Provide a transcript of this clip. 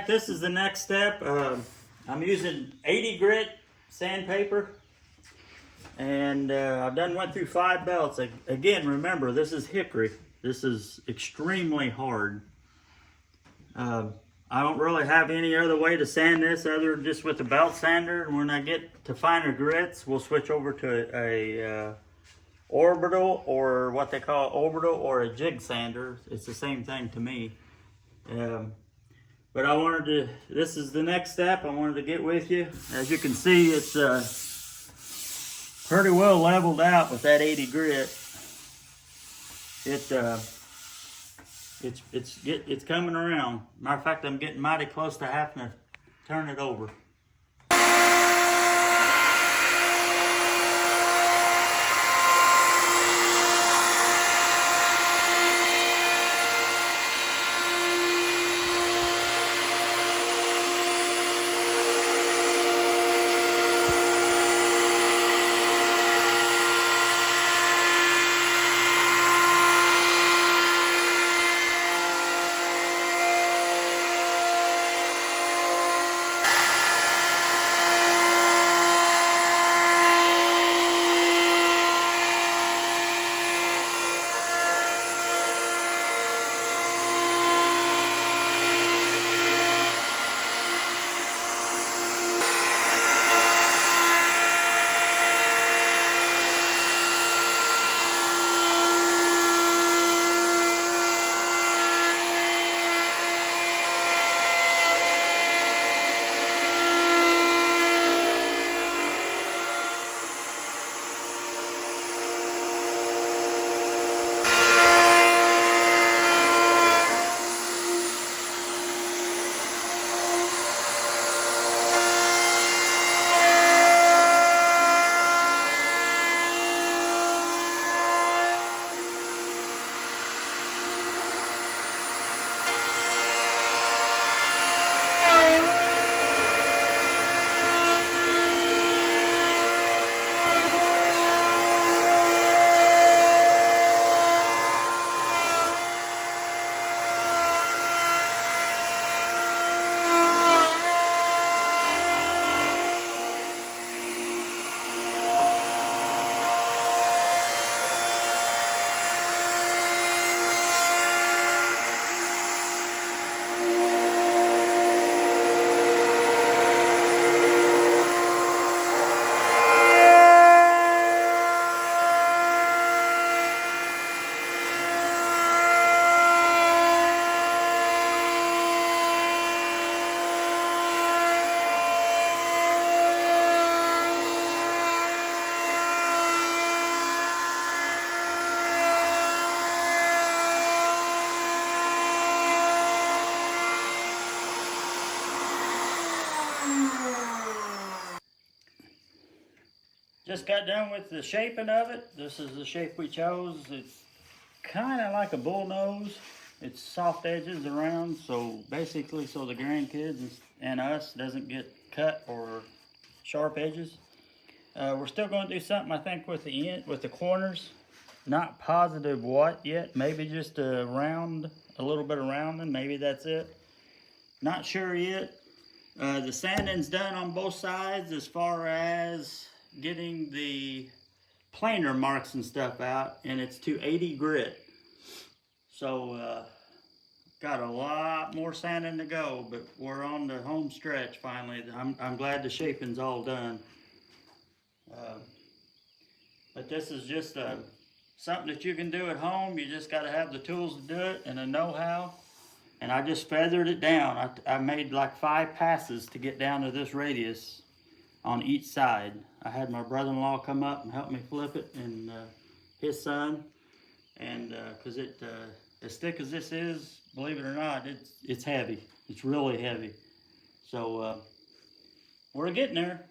back. This is the next step. I'm using 80 grit sandpaper, and I've done went through 5 belts. Again, remember, this is hickory. This is extremely hard. I don't really have any other way to sand this other than just with the belt sander. And when I get to finer grits, we'll switch over to a orbital, or what they call orbital, or a jig sander. It's the same thing to me. But I wanted to, this is the next step I wanted to get with you. As you can see, it's pretty well leveled out with that 80 grit. It's coming around. Matter of fact, I'm getting mighty close to having to turn it over. Just got done with the shaping of it. This is the shape we chose. It's kind of like a bull nose. It's soft edges around, so basically so the grandkids and us doesn't get cut or sharp edges. We're still going to do something, I think, with the end, with the corners. Not positive what yet. Maybe just a little bit of rounding. Maybe that's it. Not sure yet. The sanding's done on both sides as far as getting the planer marks and stuff out, and it's to 80 grit. So got a lot more sanding to go, but we're on the home stretch finally. I'm glad the shaping's all done. But this is just something that you can do at home. You just got to have the tools to do it and the know-how. And I just feathered it down. I made like 5 passes to get down to this radius on each side. I had my brother-in-law come up and help me flip it, and his son. And because as thick as this is, believe it or not, it's heavy. It's really heavy. So we're getting there.